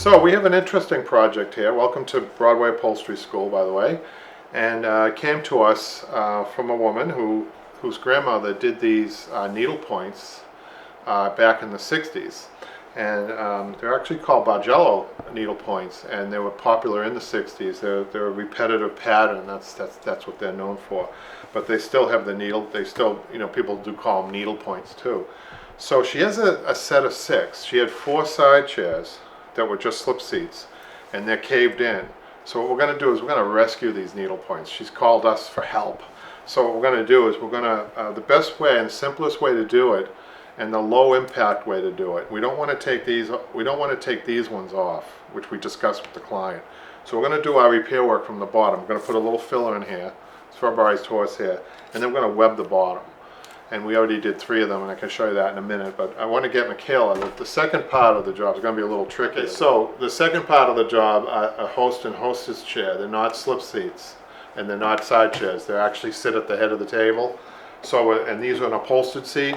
So we have an interesting project here. Welcome to Broadway Upholstery School, by the way. And it came to us from a woman whose grandmother did these needle points back in the 60s. And they're actually called Bargello needle points, and they were popular in the 60s. They're a repetitive pattern. That's what they're known for. But they still have the needle. They still, people do call them needle points too. So she has a set of 6. She had 4 side chairs that were just slip seats, and they're caved in. So what we're going to do is we're going to rescue these needle points. She's called us for help. So what we're going to do is we're going to, the best way and simplest way to do it, and the low impact way to do it. We don't want to take these ones off, which we discussed with the client. So we're going to do our repair work from the bottom. We're going to put a little filler in here, rubberized horsehair, and then we're going to web the bottom. And we already did 3 of them, and I can show you that in a minute, but I want to get Michaela. The second part of the job is going to be a little tricky. So the second part of the job, a host and hostess chair. They're not slip seats, and they're not side chairs. They actually sit at the head of the table. So, and these are an upholstered seat.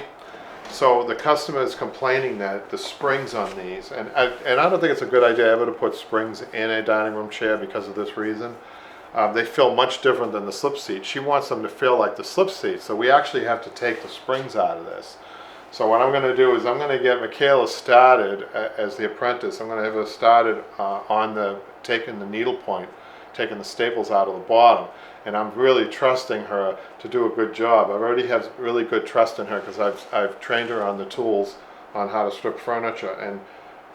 So the customer is complaining that the springs on these, and I don't think it's a good idea ever to put springs in a dining room chair because of this reason. They feel much different than the slip seat. She wants them to feel like the slip seat, so we actually have to take the springs out of this. So what I'm going to do is I'm going to get Michaela started as the apprentice. I'm going to have her started on taking the needle point, taking the staples out of the bottom, and I'm really trusting her to do a good job. I already have really good trust in her because I've trained her on the tools on how to strip furniture, and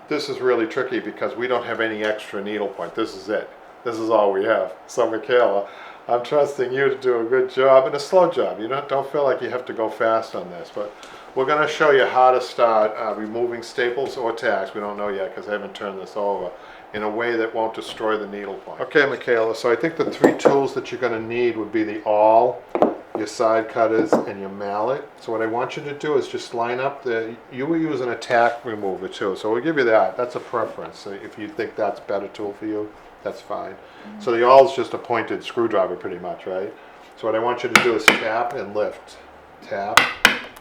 this is really tricky because we don't have any extra needle point. This is it. This is all we have. So Michaela, I'm trusting you to do a good job and a slow job. You don't feel like you have to go fast on this, but we're going to show you how to start removing staples or tacks. We don't know yet because I haven't turned this over, in a way that won't destroy the needle point. Okay, Michaela, so I think the 3 tools that you're going to need would be the awl, your side cutters, and your mallet. So what I want you to do is just line up you were using a tack remover too, so we'll give you that. That's a preference. So if you think that's a better tool for you, that's fine. So the awl is just a pointed screwdriver pretty much, right? So what I want you to do is tap and lift. Tap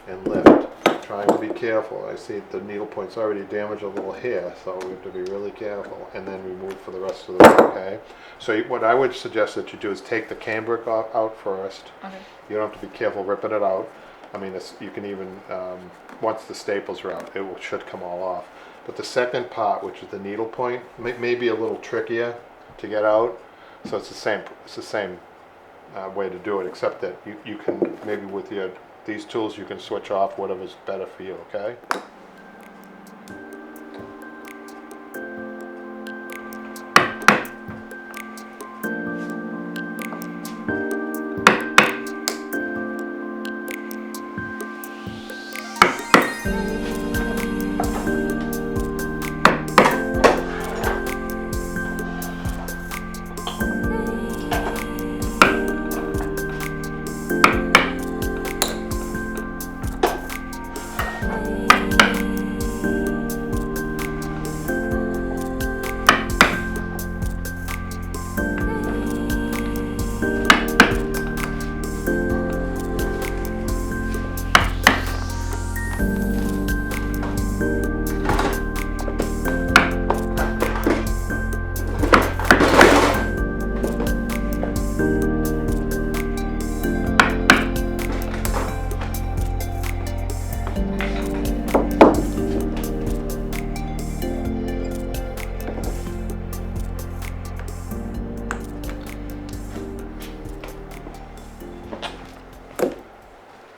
and lift. Trying to be careful. I see the needle point's already damaged a little here, so we have to be really careful, and then remove for the rest of the work, okay? So what I would suggest that you do is take the cambric out first. Okay. You don't have to be careful ripping it out. I mean, you can even, once the staples are out, it should come all off. But the second part, which is the needle point, may be a little trickier to get out. So it's the same way to do it, except that you can, maybe with these tools, you can switch off whatever's better for you, okay?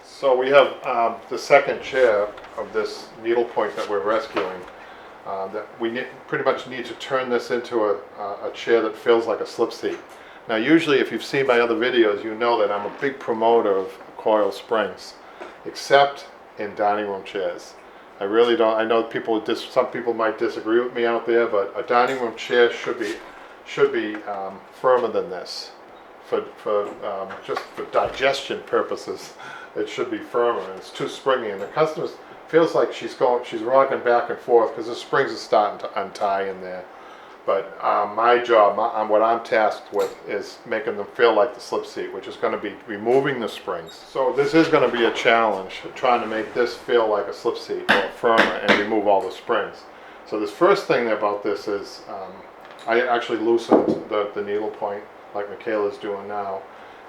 So we have the second chair of this needle point that we're rescuing. That we pretty much need to turn this into a chair that feels like a slip seat. Now usually if you've seen my other videos, you know that I'm a big promoter of coil springs, except in dining room chairs. I really don't. I know some people might disagree with me out there, but a dining room chair should be firmer than this. Just for digestion purposes, it should be firmer, and it's too springy, and the customer feels like she's rocking back and forth because the springs are starting to untie in there. But my job, what I'm tasked with, is making them feel like the slip seat, which is going to be removing the springs. So this is going to be a challenge, trying to make this feel like a slip seat or firmer and remove all the springs. So this first thing about this is I actually loosened the needle point like Michaela's doing now.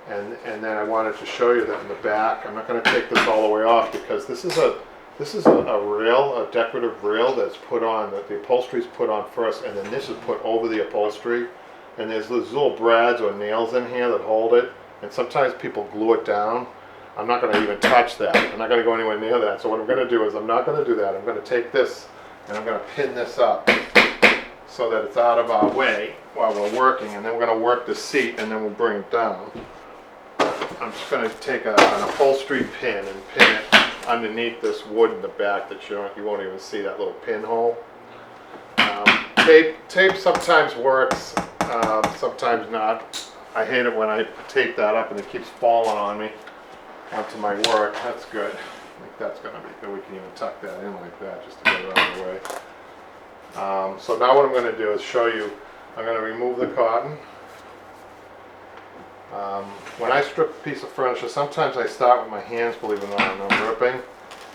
And then I wanted to show you that in the back. I'm not going to take this all the way off because this is a rail, a decorative rail that's put on, that the upholstery is put on first, and then this is put over the upholstery. And there's these little brads or nails in here that hold it, and sometimes people glue it down. I'm not going to even touch that. I'm not going to go anywhere near that. So what I'm going to do is I'm not going to do that. I'm going to take this and I'm going to pin this up so that it's out of our way while we're working, and then we're going to work the seat and then we'll bring it down. I'm just going to take an upholstery pin and pin it underneath this wood in the back that you won't even see that little pinhole. Tape sometimes works, sometimes not. I hate it when I tape that up and it keeps falling on me onto my work. That's good. I think that's going to be good. We can even tuck that in like that just to get it out of the way. So now what I'm going to do is show you. I'm going to remove the cotton. When I strip a piece of furniture, sometimes I start with my hands, believe it or not, and I'm ripping.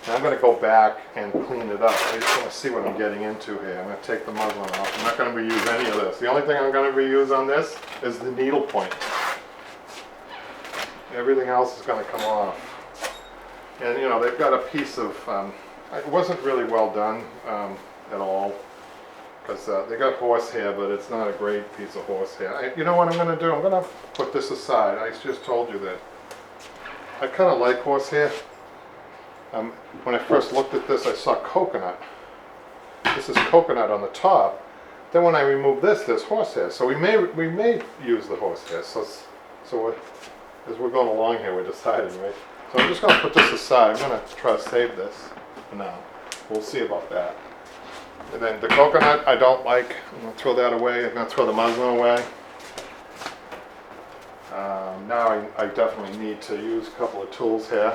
And I'm going to go back and clean it up. I just want to see what I'm getting into here. I'm going to take the muslin off. I'm not going to reuse any of this. The only thing I'm going to reuse on this is the needle point. Everything else is going to come off. And you know, they've got a piece of, it wasn't really well done at all. Because they got horsehair, but it's not a great piece of horsehair. You know what I'm going to do? I'm going to put this aside. I just told you that I kind of like horsehair. When I first looked at this, I saw coconut. This is coconut on the top. Then when I remove this, there's horsehair. So we may use the horsehair. So as we're going along here, we're deciding, right? So I'm just going to put this aside. I'm going to try to save this for now. We'll see about that. And then the coconut I don't like. I'm going to throw that away. I'm going to throw the muslin away. Now I definitely need to use a couple of tools here.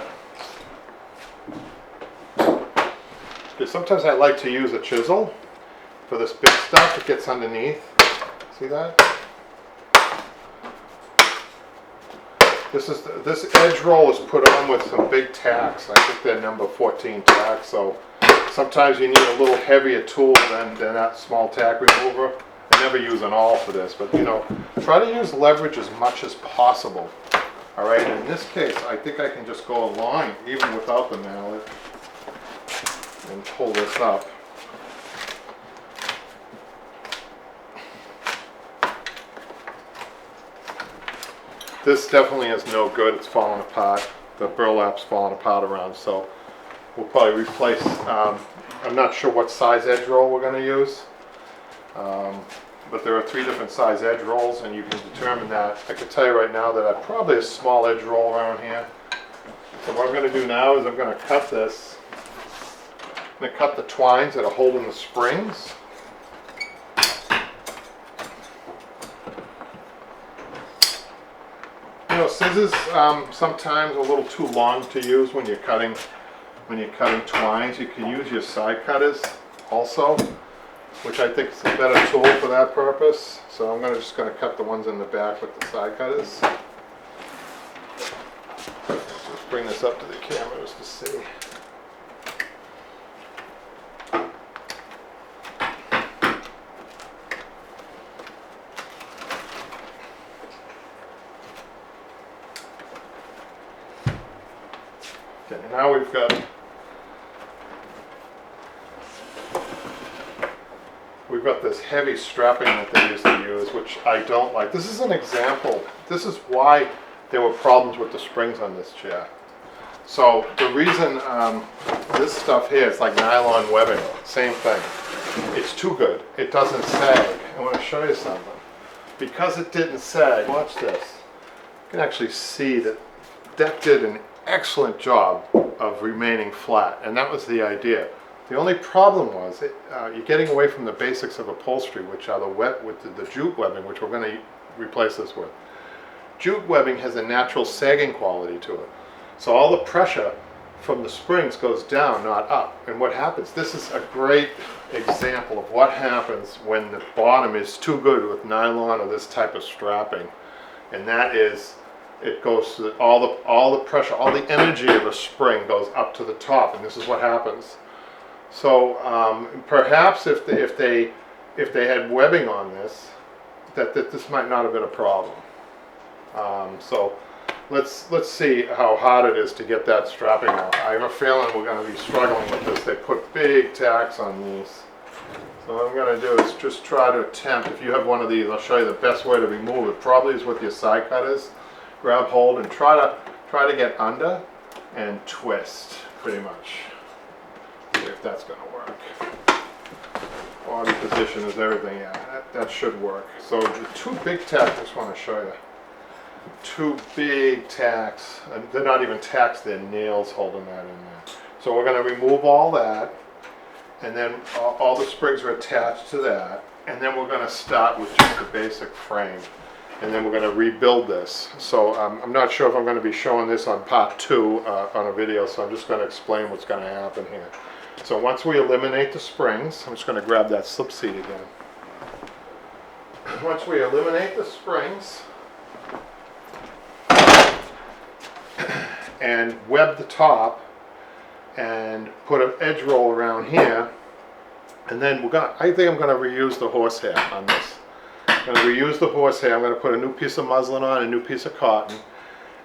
Okay, sometimes I like to use a chisel for this big stuff that gets underneath. See that? This edge roll is put on with some big tacks. I think they're number 14 tacks. So sometimes you need a little heavier tool than that small tack remover. I never use an awl for this, but you know, try to use leverage as much as possible. All right, in this case, I think I can just go along even without the mallet and pull this up. This definitely is no good. It's falling apart. The burlap's falling apart around, so we'll probably replace, I'm not sure what size edge roll we're going to use, but there are 3 different size edge rolls, and you can determine that. I can tell you right now that I probably a small edge roll around here. So what I'm going to do now is I'm going to cut this. I'm going to cut the twines that are holding the springs. You know, scissors sometimes a little too long to use when you're cutting twines. You can use your side cutters also, which I think is a better tool for that purpose. So I'm just going to cut the ones in the back with the side cutters. Let's bring this up to the camera just to see. Okay, now we've got this heavy strapping that they used to use, which I don't like. This is an example. This is why there were problems with the springs on this chair. So the reason this stuff here, it's like nylon webbing, same thing. It's too good. It doesn't sag. I want to show you something. Because it didn't sag, watch this. You can actually see that did an excellent job of remaining flat, and that was the idea. The only problem was you're getting away from the basics of upholstery, which are the jute webbing, which we're going to replace this with. Jute webbing has a natural sagging quality to it, so all the pressure from the springs goes down, not up. And what happens? This is a great example of what happens when the bottom is too good with nylon or this type of strapping, and that is, it goes to all the pressure, all the energy of a spring goes up to the top, and this is what happens. So perhaps if they had webbing on this, that this might not have been a problem. So let's see how hard it is to get that strapping out. I have a feeling we're going to be struggling with this. They put big tacks on these. So what I'm going to do is just try to attempt, if you have one of these, I'll show you the best way to remove it. Probably is with your side cutters. Grab hold and try to get under and twist, pretty much. See if that's going to work. Body position is everything. Yeah, that should work. So the two big tacks, I just want to show you. Two big tacks. They're not even tacks, they're nails holding that in there. So we're going to remove all that. And then all the springs are attached to that. And then we're going to start with just the basic frame. And then we're going to rebuild this. So I'm not sure if I'm going to be showing this on part 2 on a video, so I'm just going to explain what's going to happen here. So once we eliminate the springs, I'm just going to grab that slip seat again. Once we eliminate the springs and web the top and put an edge roll around here, and then I think I'm going to reuse the horsehair on this. I'm going to reuse the horsehair. I'm going to put a new piece of muslin on, a new piece of cotton.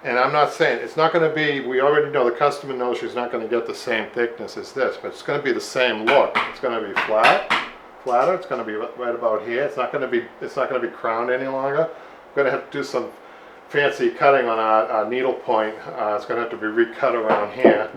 And I'm not saying, it's not going to be, we already know, the customer knows she's not going to get the same thickness as this, but it's going to be the same look. It's going to be flatter, it's going to be right about here. It's not going to be crowned any longer. I'm going to have to do some fancy cutting on our needle point. It's going to have to be recut around here.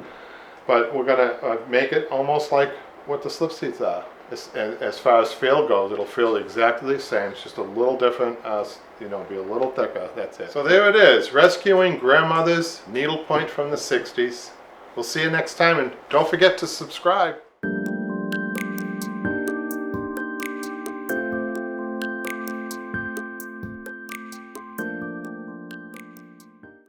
But we're going to make it almost like what the slip seats are. As far as feel goes, it'll feel exactly the same. It's just a little different, be a little thicker. That's it. So there it is, rescuing grandmother's needlepoint from the 60s. We'll see you next time, and don't forget to subscribe.